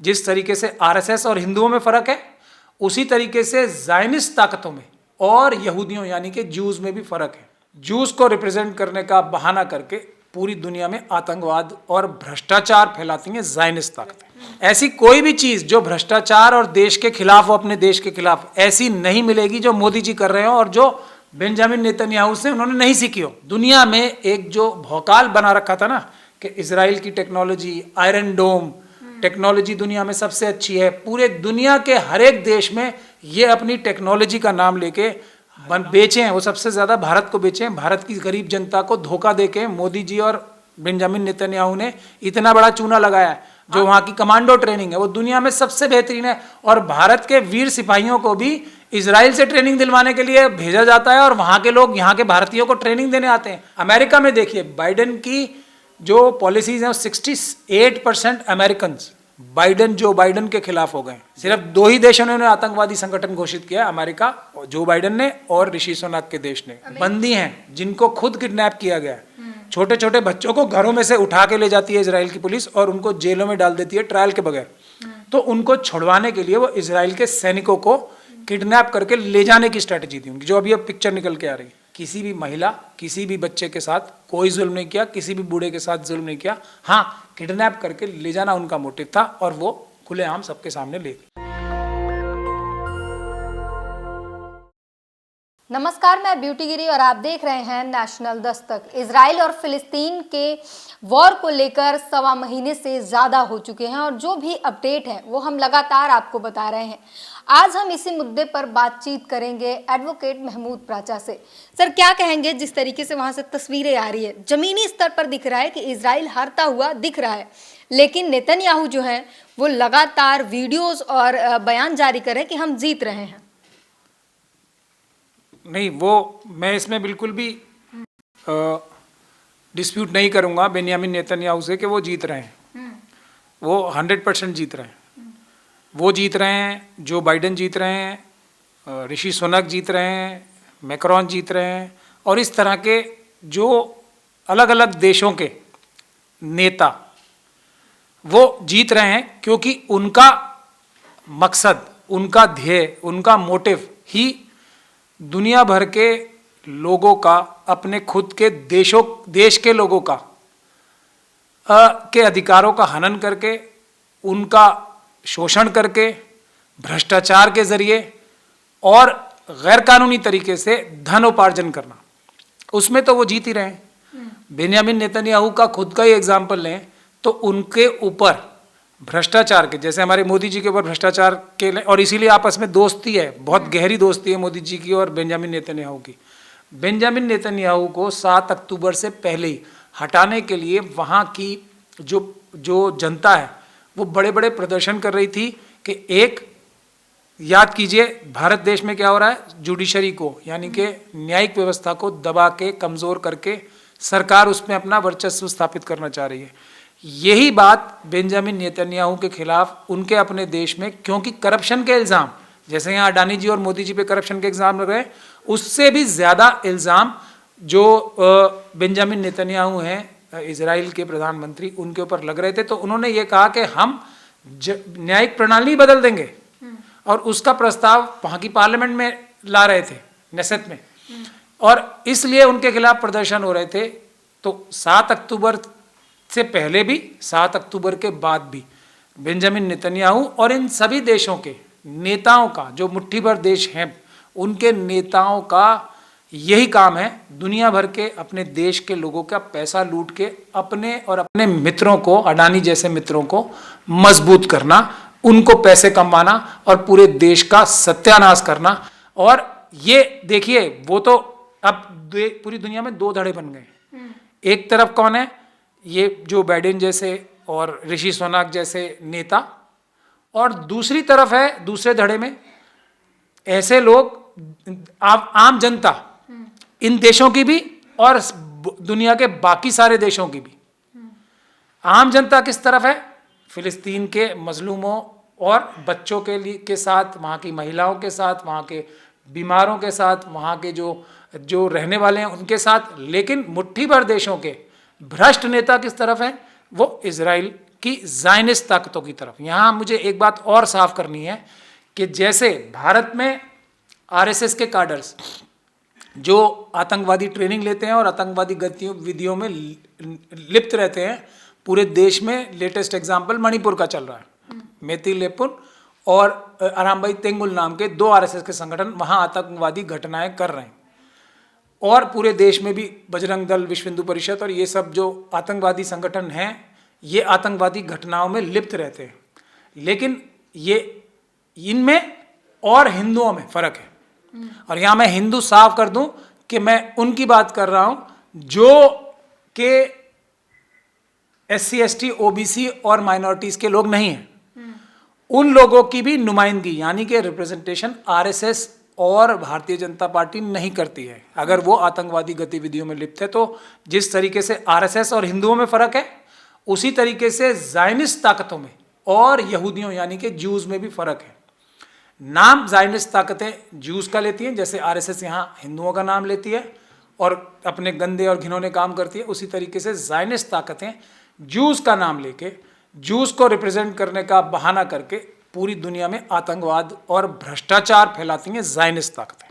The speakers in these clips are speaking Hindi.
जिस तरीके से आरएसएस और हिंदुओं में फर्क है, उसी तरीके से ज़ायनिस्ट ताकतों में और यहूदियों यानी कि जूस में भी फर्क है। जूस को रिप्रेजेंट करने का बहाना करके पूरी दुनिया में आतंकवाद और भ्रष्टाचार फैलाती हैं ज़ायनिस्ट ताकतें। ऐसी कोई भी चीज़ जो भ्रष्टाचार और देश के खिलाफ हो, अपने देश के खिलाफ, ऐसी नहीं मिलेगी जो मोदी जी कर रहे हो और जो बेंजामिन नेतन्याहू से उन्होंने नहीं सीखी हो। दुनिया में एक जो भौकाल बना रखा था ना कि इजराइल की टेक्नोलॉजी, आयरन डोम टेक्नोलॉजी दुनिया में सबसे अच्छी है, पूरे दुनिया के हर एक देश में ये अपनी टेक्नोलॉजी का नाम लेके बेचे हैं, वो सबसे ज़्यादा भारत को बेचे हैं। भारत की गरीब जनता को धोखा देके मोदी जी और बेंजामिन नेतन्याहू ने इतना बड़ा चूना लगाया है। जो वहाँ की कमांडो ट्रेनिंग है वो दुनिया में सबसे बेहतरीन है, और भारत के वीर सिपाहियों को भी इजराइल से ट्रेनिंग दिलवाने के लिए भेजा जाता है और वहाँ के लोग यहाँ के भारतीयों को ट्रेनिंग देने आते हैं। अमेरिका में देखिए बाइडेन की जो पॉलिसीज हैं, 68% अमेरिकन जो बाइडेन के खिलाफ हो गए। सिर्फ 2 ही देशों ने उन्हें आतंकवादी संगठन घोषित किया, अमेरिका जो बाइडेन ने और ऋषि सुनक के देश ने। बंदी हैं जिनको खुद किडनैप किया गया, छोटे छोटे बच्चों को घरों में से उठा के ले जाती है इजराइल की पुलिस और उनको जेलों में डाल देती है ट्रायल के बगैर। तो उनको छुड़वाने के लिए वो इजराइल के सैनिकों को किडनैप करके ले जाने की स्ट्रेटजी थी उनकी, जो अभी अब पिक्चर निकल के आ रही है। किसी भी महिला, किसी भी बच्चे के साथ कोई जुल्म नहीं किया, किसी भी बूढ़े के साथ जुल्म नहीं किया। हाँ, किडनैप करके ले जाना उनका मोटिव था और वो खुलेआम सबके सामने ले गए। नमस्कार, मैं ब्यूटी गिरी और आप देख रहे हैं नेशनल दस्तक। इजराइल और फिलिस्तीन के वॉर को लेकर 1.25 महीने से ज़्यादा हो चुके हैं और जो भी अपडेट है वो हम लगातार आपको बता रहे हैं। आज हम इसी मुद्दे पर बातचीत करेंगे एडवोकेट महमूद प्राचा से। सर, क्या कहेंगे, जिस तरीके से वहाँ से तस्वीरें आ रही है, ज़मीनी स्तर पर दिख रहा है कि इजराइल हारता हुआ दिख रहा है, लेकिन नेतन्याहू जो है वो लगातार वीडियोज़ और बयान जारी कर रहे हैं कि हम जीत रहे हैं। नहीं, वो मैं इसमें बिल्कुल भी डिस्प्यूट नहीं करूंगा बेंजामिन नेतन्याहू से कि वो जीत रहे हैं। वो 100% जीत रहे हैं। वो जीत रहे हैं, जो बाइडेन जीत रहे हैं, ऋषि सुनक जीत रहे हैं, मैक्रोन जीत रहे हैं, और इस तरह के जो अलग अलग देशों के नेता वो जीत रहे हैं, क्योंकि उनका मकसद, उनका ध्येय, उनका मोटिव ही दुनिया भर के लोगों का, अपने खुद के देश के लोगों का के अधिकारों का हनन करके, उनका शोषण करके, भ्रष्टाचार के जरिए और गैर कानूनी तरीके से धन उपार्जन करना, उसमें तो वो जीत ही रहे हैं। बेंजामिन नेतन्याहू का खुद का ही एग्जाम्पल लें तो उनके ऊपर भ्रष्टाचार के, जैसे हमारे मोदी जी के ऊपर भ्रष्टाचार के, और इसीलिए आपस में दोस्ती है, बहुत गहरी दोस्ती है मोदी जी की और बेंजामिन नेतन्याहू की। बेंजामिन नेतन्याहू को 7 अक्टूबर से पहले ही हटाने के लिए वहाँ की जो जनता है वो बड़े बड़े प्रदर्शन कर रही थी कि एक, याद कीजिए भारत देश में क्या हो रहा है, जुडिशरी को यानी कि न्यायिक व्यवस्था को दबा के, कमज़ोर करके सरकार उसमें अपना वर्चस्व स्थापित करना चाह रही है। यही बात बेंजामिन नेतन्याहू के खिलाफ उनके अपने देश में, क्योंकि करप्शन के इल्ज़ाम, जैसे यहाँ अडानी जी और मोदी जी पे करप्शन के इल्ज़ाम लग रहे हैं, उससे भी ज़्यादा इल्ज़ाम जो बेंजामिन नेतन्याहू हैं, इजराइल के प्रधानमंत्री, उनके ऊपर लग रहे थे। तो उन्होंने ये कहा कि हम न्यायिक प्रणाली बदल देंगे, और उसका प्रस्ताव वहाँ की पार्लियामेंट में ला रहे थे, नेसेट में, और इसलिए उनके खिलाफ प्रदर्शन हो रहे थे। तो 7 अक्टूबर से पहले भी, 7 अक्टूबर के बाद भी बेंजामिन नेतन्याहू और इन सभी देशों के नेताओं का, जो मुट्ठी भर देश हैं, उनके नेताओं का यही काम है दुनिया भर के अपने देश के लोगों का पैसा लूट के अपने और अपने मित्रों को, अडानी जैसे मित्रों को मजबूत करना, उनको पैसे कमाना और पूरे देश का सत्यानाश करना। और ये देखिए, वो तो अब पूरी दुनिया में 2 धड़े बन गए। एक तरफ कौन है, ये जो बाइडेन जैसे और ऋषि सुनक जैसे नेता, और दूसरी तरफ है, दूसरे धड़े में ऐसे लोग, आम जनता, इन देशों की भी और दुनिया के बाकी सारे देशों की भी। आम जनता किस तरफ है, फिलिस्तीन के मजलूमों और बच्चों के साथ, वहाँ की महिलाओं के साथ, वहाँ के बीमारों के साथ, वहाँ के जो रहने वाले हैं उनके साथ। लेकिन मुट्ठी भर देशों के भ्रष्ट नेता किस तरफ हैं, वो इजराइल कि ज़ायनिस्ट ताकतों की तरफ। यहाँ मुझे एक बात और साफ करनी है कि जैसे भारत में आरएसएस के काडर्स जो आतंकवादी ट्रेनिंग लेते हैं और आतंकवादी गतिविधियों में लिप्त रहते हैं, पूरे देश में लेटेस्ट एग्जाम्पल मणिपुर का चल रहा है। मेती लेपुन और अरामबाई तेंगुल नाम के 2 आरएसएस के संगठन वहाँ आतंकवादी घटनाएं कर रहे हैं, और पूरे देश में भी बजरंग दल, विश्व हिंदू परिषद और ये सब जो आतंकवादी संगठन हैं, ये आतंकवादी घटनाओं में लिप्त रहते हैं। लेकिन ये इनमें और हिंदुओं में फर्क है। और यहाँ मैं हिंदू साफ कर दूं कि मैं उनकी बात कर रहा हूं जो कि SC ST OBC और माइनॉरिटीज के लोग नहीं हैं। उन लोगों की भी नुमाइंदगी यानी कि रिप्रेजेंटेशन आरएसएस और भारतीय जनता पार्टी नहीं करती है। अगर वो आतंकवादी गतिविधियों में लिप्त है तो जिस तरीके से आरएसएस और हिंदुओं में फर्क है, उसी तरीके से ज़ायनिस्ट ताकतों में और यहूदियों यानी कि ज्यूज में भी फर्क है। नाम ज़ायनिस्ट ताकतें ज्यूज का लेती हैं, जैसे आरएसएस यहाँ हिंदुओं का नाम लेती है और अपने गंदे और घिनौने काम करती है, उसी तरीके से ज़ायनिस्ट ताकतें ज्यूज का नाम लेके ज्यूज को रिप्रेजेंट करने का बहाना करके पूरी दुनिया में आतंकवाद और भ्रष्टाचार फैलाती हैं ज़ायनिस्ट ताकतें।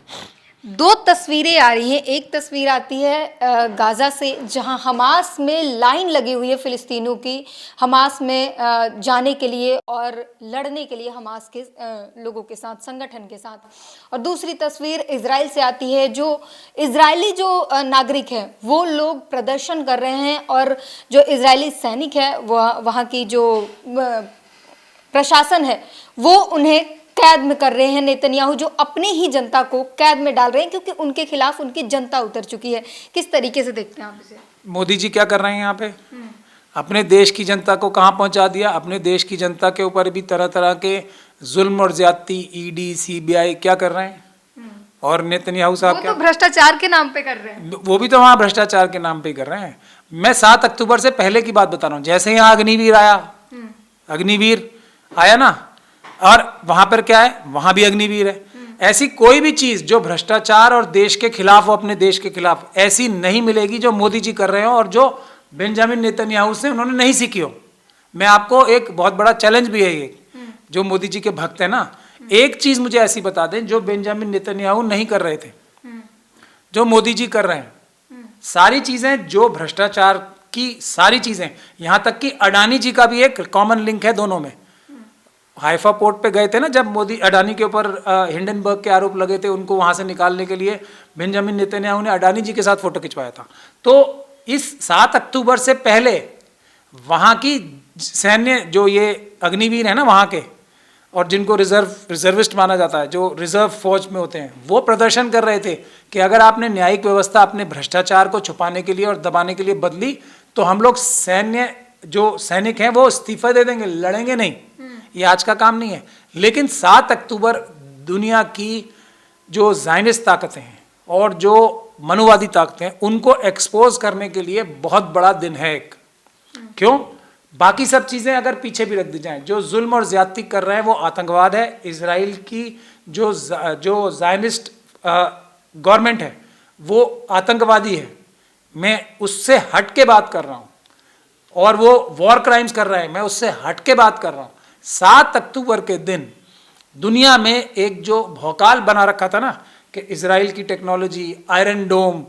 2 तस्वीरें आ रही हैं। एक तस्वीर आती है गाज़ा से, जहां हमास में लाइन लगी हुई है फिलिस्तीनियों की, हमास में जाने के लिए और लड़ने के लिए हमास के लोगों के साथ, संगठन के साथ। और दूसरी तस्वीर इजराइल से आती है, जो इजरायली जो नागरिक हैं वो लोग प्रदर्शन कर रहे हैं और जो इजरायली सैनिक है वहाँ की जो प्रशासन है वो उन्हें कैद में कर रहे हैं। नेतन्याहू जो अपनी ही जनता को कैद में डाल रहे हैं क्योंकि उनके खिलाफ उनकी जनता उतर चुकी है। किस तरीके से देखते हैं आप इसे? मोदी जी क्या कर रहे हैं यहाँ पे? अपने देश की जनता को कहाँ पहुँचा दिया? अपने देश की जनता के ऊपर भी तरह तरह के जुल्म और ज्यादती ED CBI क्या कर रहे हैं? और नेतन्याहू साहब क्या? वो तो भ्रष्टाचार के नाम पे कर रहे हैं। वो भी तो वहाँ भ्रष्टाचार के नाम पे कर रहे हैं। मैं 7 अक्टूबर से पहले की बात बता रहा हूँ। जैसे यहाँ अग्निवीर आया, अग्निवीर आया ना, और वहां पर क्या है, वहां भी अग्निवीर है। ऐसी कोई भी चीज जो भ्रष्टाचार और देश के खिलाफ हो, अपने देश के खिलाफ, ऐसी नहीं मिलेगी जो मोदी जी कर रहे हो और जो बेंजामिन नेतन्याहू से उन्होंने नहीं सीखी हो। मैं आपको एक बहुत बड़ा चैलेंज भी है ये, जो मोदी जी के भक्त है ना, एक चीज मुझे ऐसी बता दें जो बेंजामिन नेतन्याहू नहीं कर रहे थे, जो मोदी जी कर रहे हैं। सारी चीजें जो भ्रष्टाचार की सारी चीजें, यहां तक कि अडानी जी का भी एक कॉमन लिंक है दोनों में। हाइफा पोर्ट पे गए थे ना जब मोदी, अडानी के ऊपर हिंडनबर्ग के आरोप लगे थे, उनको वहां से निकालने के लिए बेंजामिन नेतन्याहू ने अडानी जी के साथ फोटो खिंचवाया था। तो इस 7 अक्टूबर से पहले वहां की सैन्य जो ये अग्निवीर है ना वहां के, और जिनको रिजर्विस्ट माना जाता है, जो रिजर्व फौज में होते हैं, वो प्रदर्शन कर रहे थे कि अगर आपने न्यायिक व्यवस्था अपने भ्रष्टाचार को छुपाने के लिए और दबाने के लिए बदली तो हम लोग सैन्य जो सैनिक हैं वो इस्तीफा दे देंगे, लड़ेंगे नहीं। ये आज का काम नहीं है। लेकिन 7 अक्टूबर दुनिया की जो ज़ायनिस्ट ताकतें हैं और जो मनुवादी ताकतें हैं उनको एक्सपोज करने के लिए बहुत बड़ा दिन है एक। क्यों? बाकी सब चीज़ें अगर पीछे भी रख दी जाएं, जो जुल्म और ज्यादती कर रहे हैं वो आतंकवाद है। इजराइल की जो ज़ायनिस्ट गवर्नमेंट है वो आतंकवादी है। मैं उससे हट के बात कर रहा हूँ। और वो वॉर क्राइम्स कर रहे हैं, मैं उससे हट के बात कर रहा हूँ। 7 अक्टूबर के दिन दुनिया में एक जो भौकाल बना रखा था ना कि इजराइल की टेक्नोलॉजी, आयरन डोम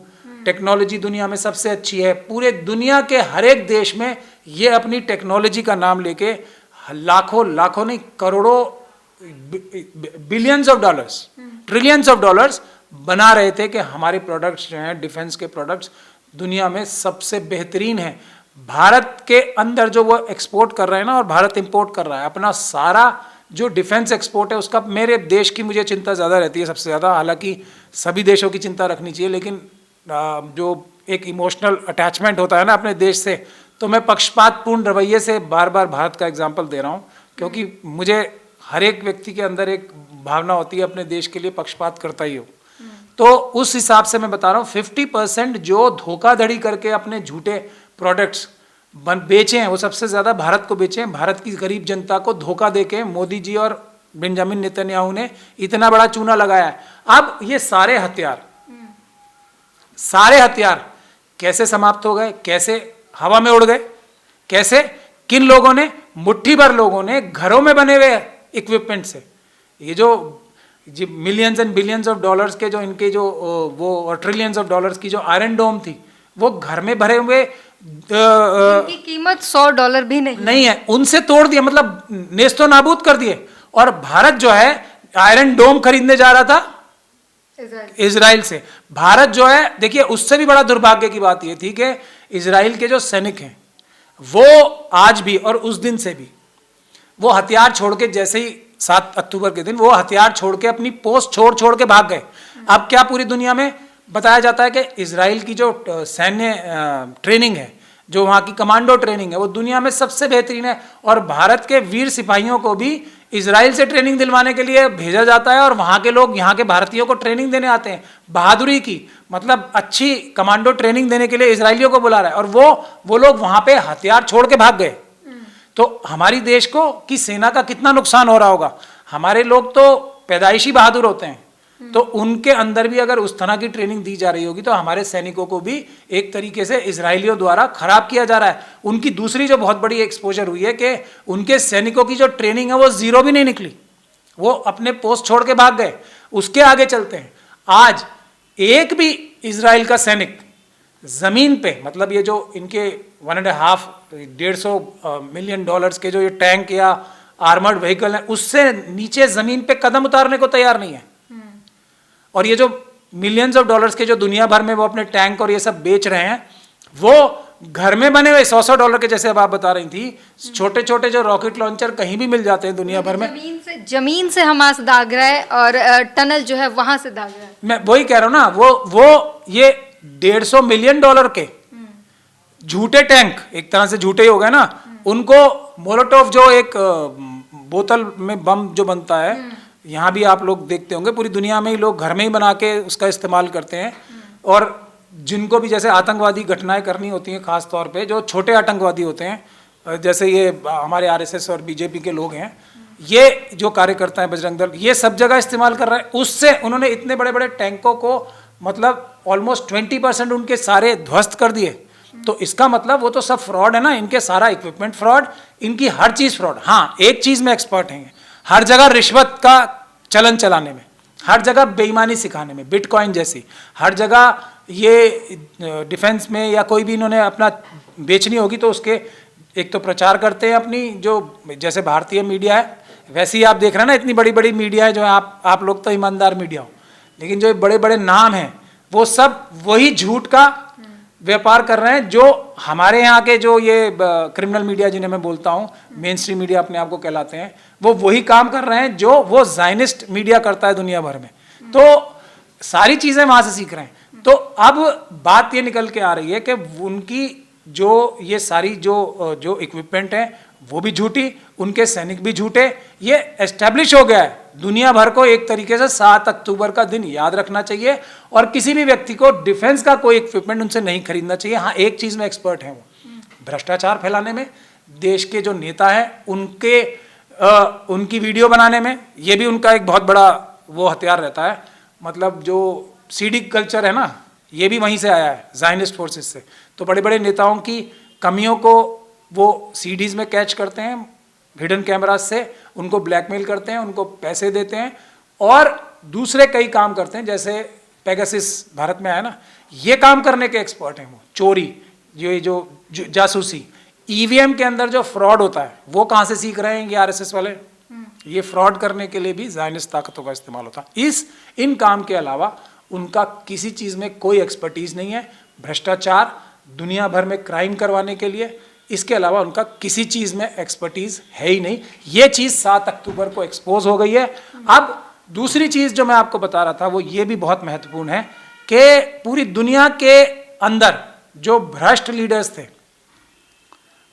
टेक्नोलॉजी दुनिया में सबसे अच्छी है, पूरे दुनिया के हर एक देश में ये अपनी टेक्नोलॉजी का नाम लेके लाखों नहीं करोड़ों, billions of dollars, trillions of dollars बना रहे थे कि हमारे प्रोडक्ट्स जो हैं, डिफेंस के प्रोडक्ट्स दुनिया में सबसे बेहतरीन हैं। भारत के अंदर जो वो एक्सपोर्ट कर रहे हैं ना, और भारत इंपोर्ट कर रहा है, अपना सारा जो डिफेंस एक्सपोर्ट है उसका, मेरे देश की मुझे चिंता ज़्यादा रहती है सबसे ज़्यादा। हालांकि सभी देशों की चिंता रखनी चाहिए, लेकिन जो एक इमोशनल अटैचमेंट होता है ना अपने देश से, तो मैं पक्षपातपूर्ण रवैये से बार बार भारत का एग्जाम्पल दे रहा हूँ, क्योंकि मुझे हर एक व्यक्ति के अंदर एक भावना होती है अपने देश के लिए पक्षपात करता ही हो। तो उस हिसाब से मैं बता रहा हूँ 50% जो धोखाधड़ी करके अपने झूठे प्रोडक्ट्स बेचे हैं वो सबसे ज़्यादा भारत को बेचे हैं। भारत की गरीब जनता को धोखा देके मोदी जी और बेंजामिन नेतन्याहू ने इतना बड़ा चूना लगाया है। अब ये सारे हथियार कैसे समाप्त हो गए, कैसे हवा में उड़ गए, कैसे किन लोगों ने? मुट्ठी भर लोगों ने घरों में बने हुए इक्विपमेंट से। ये जो millions and billions of dollars के जो इनके जो वो ट्रिलियंस ऑफ डॉलर्स की जो आयरन डोम थी, वो घर में भरे हुए इनकी कीमत $100 भी नहीं है, उनसे तोड़ दिया, मतलब नेस्तो नाबूद कर दिए। और भारत जो है आयरन डोम खरीदने जा रहा था इजराइल से। भारत जो है, देखिए उससे भी बड़ा दुर्भाग्य की बात यह थी कि इजराइल के जो सैनिक हैं वो आज भी और उस दिन से भी वो हथियार छोड़ के, जैसे ही 7 अक्टूबर के दिन वो हथियार छोड़ के अपनी पोस्ट छोड़ छोड़ के भाग गए। अब क्या पूरी दुनिया में बताया जाता है कि इजराइल की जो सैन्य ट्रेनिंग है, जो वहाँ की कमांडो ट्रेनिंग है, वो दुनिया में सबसे बेहतरीन है। और भारत के वीर सिपाहियों को भी इजराइल से ट्रेनिंग दिलवाने के लिए भेजा जाता है और वहाँ के लोग यहाँ के भारतीयों को ट्रेनिंग देने आते हैं, बहादुरी की, मतलब अच्छी कमांडो ट्रेनिंग देने के लिए इजराइलियों को बुला रहा है। और वो लोग वहाँ पे हथियार छोड़ के भाग गए। तो हमारी देश को की सेना का कितना नुकसान हो रहा होगा। हमारे लोग तो पैदाइशी बहादुर होते हैं, तो उनके अंदर भी अगर उस तरह की ट्रेनिंग दी जा रही होगी तो हमारे सैनिकों को भी एक तरीके से इजरायलियों द्वारा खराब किया जा रहा है। उनकी दूसरी जो बहुत बड़ी एक्सपोजर हुई है कि उनके सैनिकों की जो ट्रेनिंग है वो जीरो भी नहीं निकली, वो अपने पोस्ट छोड़ के भाग गए। उसके आगे चलते हैं, आज एक भी इजराइल का सैनिक जमीन पे, मतलब ये जो इनके 1.5 मिलियन डॉलर्स के जो ये टैंक या आर्मर्ड व्हीकल है, उससे नीचे जमीन पे कदम उतारने को तैयार नहीं है। और ये जो मिलियंस ऑफ डॉलर्स के जो दुनिया भर में वो अपने टैंक और ये सब बेच रहे हैं, वो घर में बने हुए $100 के, जैसे अब आप बता रही थी, छोटे छोटे जो रॉकेट लॉन्चर कहीं भी मिल जाते हैं दुनिया भर में। जमीन से हमास दाग रहा है और टनल जो है वहां से दाग रहा है। मैं वही कह रहा हूं ना, वो ये $150 मिलियन के झूठे टैंक, एक तरह से झूठे ही हो गए ना, उनको मोलोटोव जो एक बोतल में बम जो बनता है, यहाँ भी आप लोग देखते होंगे, पूरी दुनिया में ही लोग घर में ही बना के उसका इस्तेमाल करते हैं। और जिनको भी जैसे आतंकवादी घटनाएं करनी होती हैं, खास तौर पे जो छोटे आतंकवादी होते हैं, जैसे ये हमारे आरएसएस और बीजेपी के लोग हैं, ये जो कार्यकर्ता हैं बजरंग दल, ये सब जगह इस्तेमाल कर रहे हैं। उससे उन्होंने इतने बड़े बड़े टैंकों को मतलब ऑलमोस्ट 20% उनके सारे ध्वस्त कर दिए। तो इसका मतलब वो तो सब फ्रॉड है ना, इनके सारा इक्विपमेंट फ्रॉड, इनकी हर चीज फ्रॉड। हाँ, एक चीज में एक्सपर्ट हैं, हर जगह रिश्वत का चलन चलाने में, हर जगह बेईमानी सिखाने में, बिटकॉइन जैसी, हर जगह ये डिफेंस में या कोई भी इन्होंने अपना बेचनी होगी तो उसके एक तो प्रचार करते हैं अपनी, जो जैसे भारतीय मीडिया है वैसे ही आप देख रहे हैं ना, इतनी बड़ी बड़ी मीडिया है जो आप लोग तो ईमानदार मीडिया हो, लेकिन जो बड़े बड़े नाम हैं वो सब वही झूठ का व्यापार कर रहे हैं। जो हमारे यहाँ के जो ये क्रिमिनल मीडिया जिन्हें मैं बोलता हूँ, मेन स्ट्रीम मीडिया अपने आप को कहलाते हैं, वो वही काम कर रहे हैं जो वो ज़ायनिस्ट मीडिया करता है दुनिया भर में। तो सारी चीज़ें वहाँ से सीख रहे हैं। तो अब बात ये निकल के आ रही है कि उनकी जो ये सारी जो इक्विपमेंट है वो भी झूठी, उनके सैनिक भी झूठे। ये एस्टेब्लिश हो गया है, दुनिया भर को एक तरीके से 7 अक्टूबर का दिन याद रखना चाहिए और किसी भी व्यक्ति को डिफेंस का कोई इक्विपमेंट उनसे नहीं खरीदना चाहिए। हाँ, एक चीज में एक्सपर्ट हैं वो, भ्रष्टाचार फैलाने में, देश के जो नेता हैं उनकी वीडियो बनाने में, ये भी उनका एक बहुत बड़ा वो हथियार रहता है। मतलब जो सीडी कल्चर है ना, ये भी वहीं से आया है, ज़ायनिस्ट फोर्सेस से। तो बड़े बड़े नेताओं की कमियों को वो सीडीज में कैच करते हैं, हिडन कैमराज से उनको ब्लैकमेल करते हैं, उनको पैसे देते हैं और दूसरे कई काम करते हैं, जैसे पेगासिस भारत में आया ना, ये काम करने के एक्सपर्ट हैं वो। चोरी, ये जो जासूसी, ईवीएम के अंदर जो फ्रॉड होता है वो कहाँ से सीख रहे हैं ये आरएसएस वाले? ये फ्रॉड करने के लिए भी ज़ायनिस्ट ताकतों का इस्तेमाल होता है। इन काम के अलावा उनका किसी चीज़ में कोई एक्सपर्टीज नहीं है। भ्रष्टाचार, दुनिया भर में क्राइम करवाने के लिए, इसके अलावा उनका किसी चीज़ में एक्सपर्टीज है ही नहीं। ये चीज़ 7 अक्टूबर को एक्सपोज हो गई है। अब दूसरी चीज़ जो मैं आपको बता रहा था वो ये भी बहुत महत्वपूर्ण है कि पूरी दुनिया के अंदर जो भ्रष्ट लीडर्स थे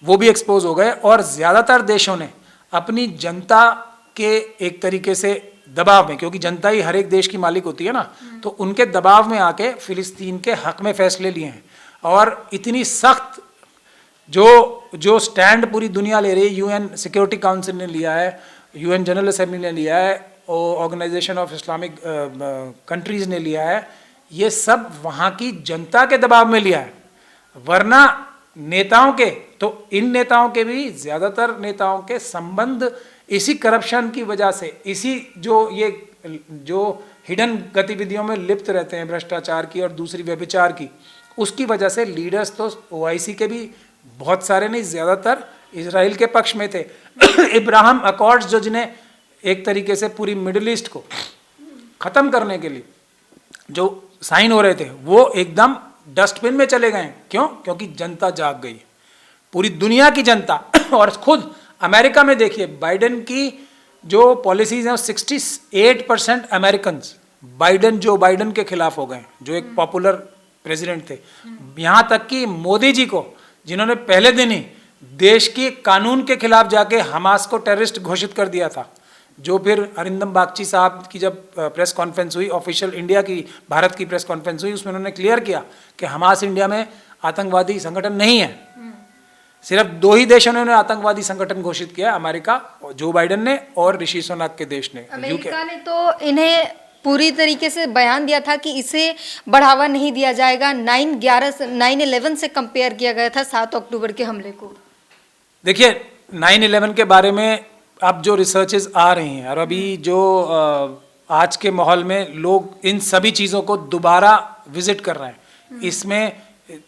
वो भी एक्सपोज हो गए और ज़्यादातर देशों ने अपनी जनता के एक तरीके से दबाव में, क्योंकि जनता ही हर एक देश की मालिक होती है ना, तो उनके दबाव में आके फिलिस्तीन के हक में फैसले लिए हैं। और इतनी सख्त जो स्टैंड पूरी दुनिया ले रही है, यूएन सिक्योरिटी काउंसिल ने लिया है, यूएन जनरल असेंबली ने लिया है, ऑर्गेनाइजेशन ऑफ इस्लामिक कंट्रीज ने लिया है, ये सब वहाँ की जनता के दबाव में लिया है। वरना नेताओं के, तो इन नेताओं के भी, ज़्यादातर नेताओं के संबंध इसी करप्शन की वजह से, इसी जो हिडन गतिविधियों में लिप्त रहते हैं, भ्रष्टाचार की और दूसरी व्यभिचार की, उसकी वजह से लीडर्स तो ओआईसी के भी बहुत सारे नहीं, ज़्यादातर इजराइल के पक्ष में थे। इब्राहिम अकॉर्ड्स जो जिन्हें एक तरीके से पूरी मिडिल ईस्ट को ख़त्म करने के लिए जो साइन हो रहे थे, वो एकदम डस्टबिन में चले गए। क्यों? क्योंकि जनता जाग गई, पूरी दुनिया की जनता। और खुद अमेरिका में देखिए, बाइडेन की जो पॉलिसीज हैं, 68% अमेरिकन जो बाइडेन के खिलाफ हो गए, जो एक पॉपुलर प्रेसिडेंट थे। यहाँ तक कि मोदी जी को, जिन्होंने पहले दिन ही देश की कानून के खिलाफ जाके हमास को टेररिस्ट घोषित कर दिया था, जो फिर अरिंदम बागची साहब की जब प्रेस कॉन्फ्रेंस हुई, ऑफिशियल इंडिया की, भारत की प्रेस कॉन्फ्रेंस हुई, उसमें उन्होंने क्लियर किया कि हमास इंडिया में आतंकवादी संगठन नहीं है। सिर्फ 2 ही देशों ने आतंकवादी संगठन घोषित किया, अमेरिका, जो बाइडेन ने, और ऋषि सुनक के देश ने। अमेरिका ने तो इन्हें पूरी तरीके से बयान दिया था कि इसे बढ़ावा नहीं दिया जाएगा। 9/11 से कंपेयर किया गया था 7 अक्टूबर के हमले को। देखिए, 9/11 के बारे में अब जो रिसर्चेस आ रही हैं, और अभी जो आज के माहौल में लोग इन सभी चीज़ों को दोबारा विजिट कर रहे हैं, इसमें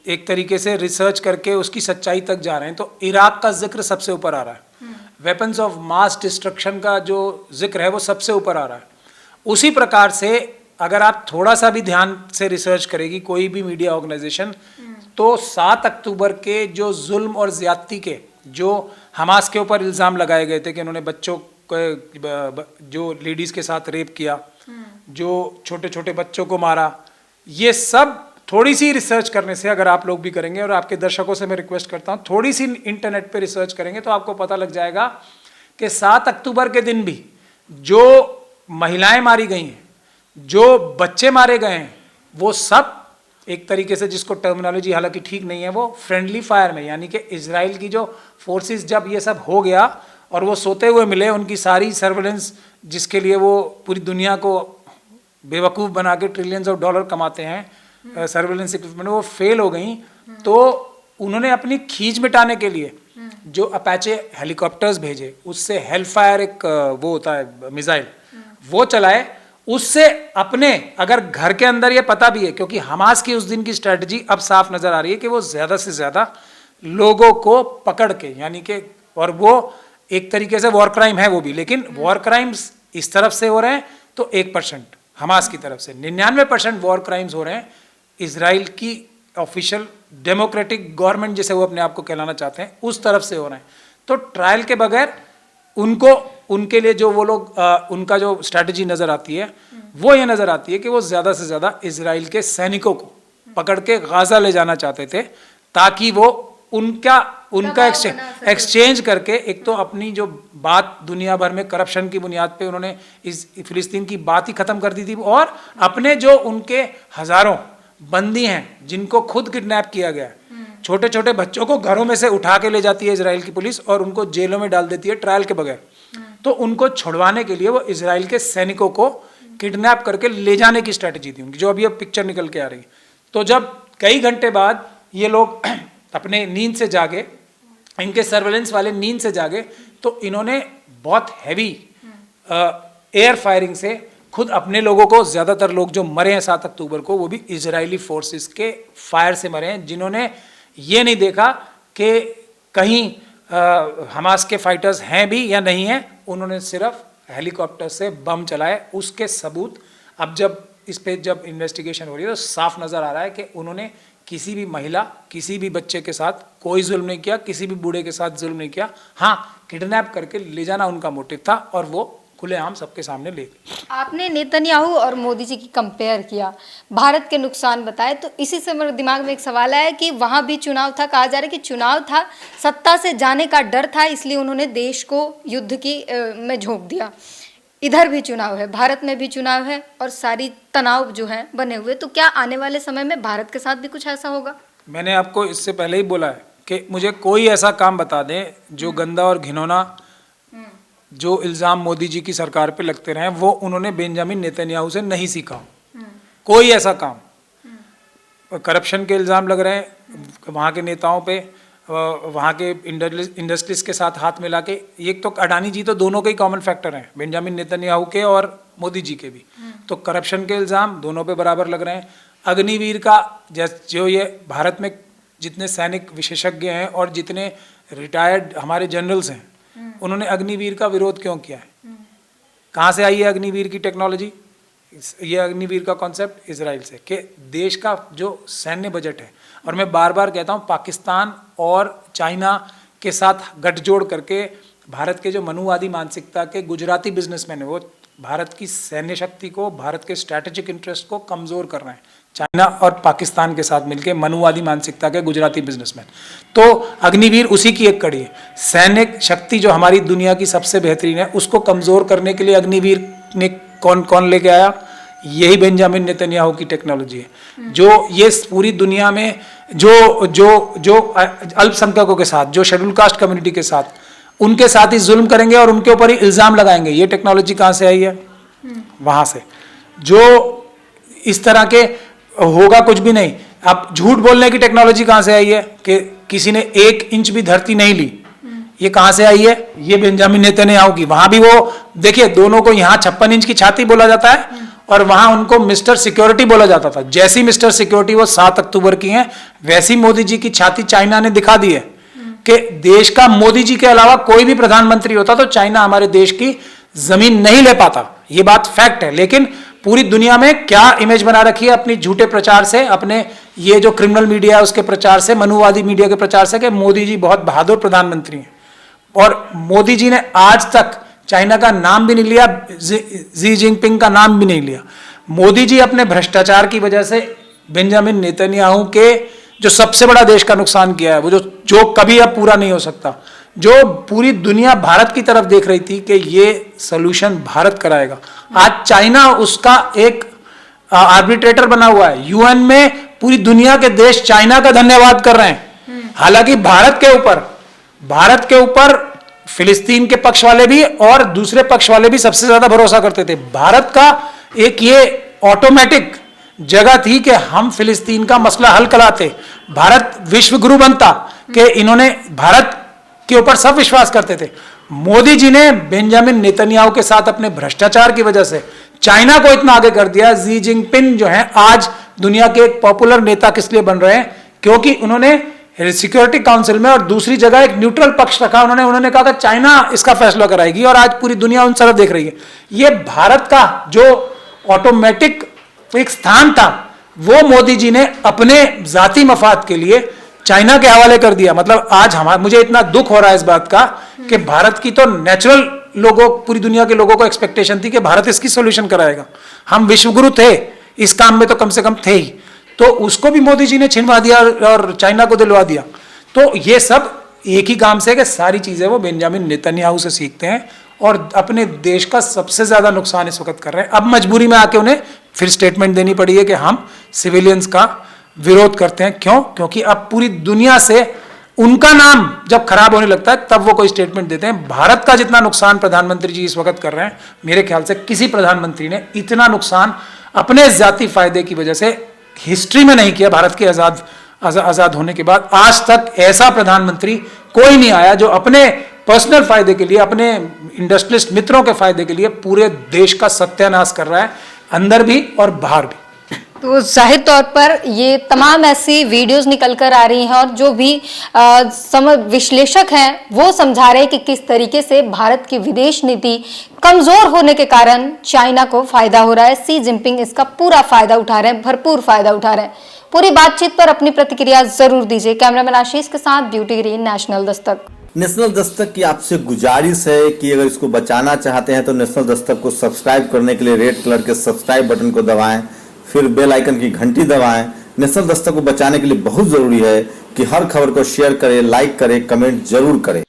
एक तरीके से रिसर्च करके उसकी सच्चाई तक जा रहे हैं, तो इराक का जिक्र सबसे ऊपर आ रहा है। वेपन्स ऑफ मास डिस्ट्रक्शन का जो जिक्र है वो सबसे ऊपर आ रहा है। उसी प्रकार से अगर आप थोड़ा सा भी ध्यान से रिसर्च करेगी कोई भी मीडिया ऑर्गेनाइजेशन, तो 7 अक्टूबर के जो जुल्म और ज्यादती के जो हमास के ऊपर इल्ज़ाम लगाए गए थे कि उन्होंने बच्चों को, जो लेडीज़ के साथ रेप किया, जो छोटे छोटे बच्चों को मारा, ये सब थोड़ी सी रिसर्च करने से, अगर आप लोग भी करेंगे, और आपके दर्शकों से मैं रिक्वेस्ट करता हूँ, थोड़ी सी इंटरनेट पे रिसर्च करेंगे तो आपको पता लग जाएगा कि 7 अक्टूबर के दिन भी जो महिलाएं मारी गई हैं, जो बच्चे मारे गए हैं, वो सब एक तरीके से, जिसको टर्मिनोलॉजी हालांकि ठीक नहीं है, वो फ्रेंडली फायर में, यानी कि इजराइल की जो फोर्सेस, जब ये सब हो गया और वो सोते हुए मिले, उनकी सारी सर्वेलेंस, जिसके लिए वो पूरी दुनिया को बेवकूफ़ बना के ट्रिलियंस ऑफ डॉलर कमाते हैं, सर्वेलेंस इक्विपमेंट, वो फेल हो गई। तो उन्होंने अपनी खींच मिटाने के लिए जो अपाचे हेलीकॉप्टर्स भेजे, उससे हेलफायर एक वो होता है मिसाइल, वो चलाए, उससे अपने, अगर घर के अंदर ये पता भी है, क्योंकि हमास की उस दिन की स्ट्रेटजी अब साफ नजर आ रही है कि वो ज्यादा से ज्यादा लोगों को पकड़ के, यानी कि, और वो एक तरीके से वॉर क्राइम है वो भी, लेकिन वॉर क्राइम्स इस तरफ से हो रहे हैं तो 1% हमास की तरफ से, 99% वॉर क्राइम्स हो रहे हैं इजराइल की ऑफिशियल डेमोक्रेटिक गवर्नमेंट जिसे वो अपने आप को कहलाना चाहते हैं, उस तरफ से हो रहे हैं। तो ट्रायल के बगैर उनको, उनके लिए जो वो लोग, उनका जो स्ट्रैटेजी नजर आती है, वो ये नजर आती है कि वो ज्यादा से ज्यादा इजराइल के सैनिकों को पकड़ के गाजा ले जाना चाहते थे, ताकि वो उनका एक्सचेंज करके, एक तो अपनी जो बात दुनिया भर में करप्शन की बुनियाद पे उन्होंने इस फिलिस्तीन की बात ही खत्म कर दी थी, और अपने जो उनके हजारों बंदी हैं जिनको खुद किडनैप किया गया, छोटे छोटे बच्चों को घरों में से उठा के ले जाती है इजराइल की पुलिस और उनको जेलों में डाल देती है ट्रायल के बगैर, तो उनको छुड़वाने के लिए वो इजराइल के सैनिकों को किडनैप करके ले जाने की स्ट्रैटेजी थी उनकी, जो अभी अब पिक्चर निकल के आ रही। तो जब कई घंटे बाद ये लोग अपने नींद से जागे, इनके सर्वेलेंस वाले नींद से जागे, तो इन्होंने बहुत हैवी एयर फायरिंग से खुद अपने लोगों को, ज्यादातर लोग जो मरे हैं 7 अक्टूबर को, वो भी इजरायली फोर्सेस के फायर से मरे हैं, जिन्होंने ये नहीं देखा कि कहीं हमास के फाइटर्स हैं भी या नहीं हैं, उन्होंने सिर्फ हेलीकॉप्टर से बम चलाए। उसके सबूत अब जब इस पे जब इन्वेस्टिगेशन हो रही है तो साफ नज़र आ रहा है कि उन्होंने किसी भी महिला, किसी भी बच्चे के साथ कोई जुल्म नहीं किया, किसी भी बूढ़े के साथ जुल्म नहीं किया। हाँ, किडनैप करके ले जाना उनका मोटिव था और वो खुलेआम सबके सामने ले गए। आपने नेतन्याहू और मोदी जी की कंपेयर किया, भारत के नुकसान बताए, तो इसी से मेरे दिमाग में एक सवाल आया कि वहाँ भी चुनाव था, कहा जा रहा है कि चुनाव था, सत्ता से जाने का डर था, इसलिए उन्होंने देश को युद्ध की में झोंक दिया। इधर भी चुनाव है, भारत में भी चुनाव है और सारी तनाव जो है बने हुए, तो क्या आने वाले समय में भारत के साथ भी कुछ ऐसा होगा? मैंने आपको इससे पहले ही बोला है कि मुझे कोई ऐसा काम बता दें जो गंदा और घिनौना जो इल्ज़ाम मोदी जी की सरकार पे लगते रहे, वो उन्होंने बेंजामिन नेतन्याहू से नहीं सीखा। कोई ऐसा काम, करप्शन के इल्ज़ाम लग रहे हैं वहाँ के नेताओं पे, वहाँ के इंडस्ट्रीज के साथ हाथ मिला के, एक तो अडानी जी तो दोनों के ही कॉमन फैक्टर हैं, बेंजामिन नेतन्याहू के और मोदी जी के भी, तो करप्शन के इल्ज़ाम दोनों पे बराबर लग रहे हैं। अग्निवीर का जो ये भारत में जितने सैनिक विशेषज्ञ हैं और जितने रिटायर्ड हमारे जनरल्स हैं, उन्होंने अग्निवीर का विरोध क्यों किया है? कहाँ से आई है अग्निवीर की टेक्नोलॉजी? ये अग्निवीर का कॉन्सेप्ट इजराइल से, कि देश का जो सैन्य बजट है, और मैं बार बार कहता हूँ पाकिस्तान और चाइना के साथ गठजोड़ करके भारत के जो मनुवादी मानसिकता के गुजराती बिजनेसमैन है, वो भारत की सैन्य शक्ति को, भारत के स्ट्रैटेजिक इंटरेस्ट को कमज़ोर कर रहे हैं। चाइना और पाकिस्तान के साथ मिलकर मनुवादी मानसिकता के गुजराती बिजनेसमैन। तो अग्निवीर उसी की एक कड़ी है। सैनिक शक्ति जो हमारी दुनिया की सबसे बेहतरीन है, उसको कमज़ोर करने के लिए अग्निवीर ने कौन लेके आया? यही बेंजामिन नेतन्याहू की टेक्नोलॉजी है, जो ये पूरी दुनिया में जो अल्पसंख्यकों के साथ, जो शेड्यूल कास्ट कम्युनिटी के साथ, उनके साथ ही जुल्म करेंगे और उनके ऊपर ही इल्ज़ाम लगाएंगे। ये टेक्नोलॉजी कहाँ से आई है? वहाँ से। जो इस तरह के होगा कुछ भी नहीं। अब झूठ बोलने की टेक्नोलॉजी कहाँ से आई है कि किसी ने 1 इंच भी धरती नहीं ली? ये कहाँ से आई है? ये बेंजामिन नेतन्याहू की। वहां भी वो देखिए, दोनों को यहाँ 56 इंच की छाती बोला जाता है और वहां उनको मिस्टर सिक्योरिटी बोला जाता था। जैसी मिस्टर सिक्योरिटी वो 7 अक्टूबर की हैं, वैसी मोदी जी की छाती चाइना ने दिखा दी है कि देश का मोदी जी के अलावा कोई भी प्रधानमंत्री होता तो चाइना हमारे देश की जमीन नहीं ले पाता। ये बात फैक्ट है। लेकिन पूरी दुनिया में क्या इमेज बना रखी है अपनी झूठे प्रचार से, अपने ये जो क्रिमिनल मीडिया है उसके प्रचार से, मनुवादी मीडिया के प्रचार से, कि मोदी जी बहुत बहादुर प्रधानमंत्री हैं। और मोदी जी ने आज तक चाइना का नाम भी नहीं लिया, जी जिनपिंग का नाम भी नहीं लिया। मोदी जी अपने भ्रष्टाचार की वजह से बेंजामिन नेतन्याहू के जो सबसे बड़ा देश का नुकसान किया है, वो जो कभी अब पूरा नहीं हो सकता, जो पूरी दुनिया भारत की तरफ देख रही थी कि ये सॉल्यूशन भारत कराएगा, आज चाइना उसका एक आर्बिट्रेटर बना हुआ है। यूएन में पूरी दुनिया के देश चाइना का धन्यवाद कर रहे हैं। हालांकि भारत के ऊपर फिलिस्तीन के पक्ष वाले भी और दूसरे पक्ष वाले भी सबसे ज्यादा भरोसा करते थे। भारत का एक ये ऑटोमेटिक जगह थी कि हम फिलिस्तीन का मसला हल कराते, भारत विश्व गुरु बनता, कि इन्होंने भारत के ऊपर सब विश्वास करते थे। मोदी जी ने बेंजामिन नेतन्याहू के साथ अपने भ्रष्टाचार की वजह से चाइना को इतना आगे कर दिया। जी जिनपिंग जो है आज दुनिया के एक पॉपुलर नेता किस लिए बन रहे हैं? क्योंकि उन्होंने सिक्योरिटी काउंसिल में और दूसरी जगह एक न्यूट्रल पक्ष रखा। उन्होंने कहा कि चाइना इसका फैसला कराएगी और आज पूरी दुनिया उन तरफ देख रही है। ये भारत का जो ऑटोमेटिक एक स्थान था, वो मोदी जी ने अपने जाती मफाद के लिए चाइना के हवाले कर दिया। मतलब आज मुझे इतना दुख हो रहा है इस बात का कि भारत की तो नेचुरल लोगों, पूरी दुनिया के लोगों को एक्सपेक्टेशन थी कि भारत इसकी सोल्यूशन कराएगा। हम विश्वगुरु थे इस काम में, तो कम से कम थे ही, तो उसको भी मोदी जी ने छिनवा दिया और चाइना को दिलवा दिया। तो ये सब एक ही काम से कि सारी चीजें वो बेंजामिन नेतन्याहू से सीखते हैं और अपने देश का सबसे ज्यादा नुकसान इस वक्त कर रहे हैं। अब मजबूरी में आके उन्हें फिर स्टेटमेंट देनी पड़ी है कि हम सिविलियंस का विरोध करते हैं। क्यों? क्योंकि अब पूरी दुनिया से उनका नाम जब खराब होने लगता है तब वो कोई स्टेटमेंट देते हैं। भारत का जितना नुकसान प्रधानमंत्री जी इस वक्त कर रहे हैं, मेरे ख्याल से किसी प्रधानमंत्री ने इतना नुकसान अपने जाती फायदे की वजह से हिस्ट्री में नहीं किया। भारत के आजाद होने के बाद आज तक ऐसा प्रधानमंत्री कोई नहीं आया जो अपने पर्सनल फायदे के लिए, अपने इंडस्ट्रियलिस्ट मित्रों के फायदे के लिए पूरे देश का सत्यानाश कर रहा है, अंदर भी और बाहर भी। तो जाहिर तौर पर ये तमाम ऐसी वीडियोस निकल कर आ रही हैं और जो भी विश्लेषक हैं वो समझा रहे हैं कि किस तरीके से भारत की विदेश नीति कमजोर होने के कारण चाइना को फायदा हो रहा है। सी जिनपिंग इसका पूरा फायदा उठा रहे हैं, भरपूर फायदा उठा रहे हैं। पूरी बातचीत पर अपनी प्रतिक्रिया जरूर दीजिए। कैमरामैन आशीष के साथ beauty green, national Dastak. National Dastak की आपसे गुजारिश है कि अगर इसको बचाना चाहते हैं तो नेशनल दस्तक को सब्सक्राइब करने के लिए रेड कलर के सब्सक्राइब बटन को दबाएं, फिर बेल आइकन की घंटी दबाएं। नेशनल दस्तक को बचाने के लिए बहुत जरूरी है कि हर खबर को शेयर करें, लाइक करें, कमेंट जरूर करें।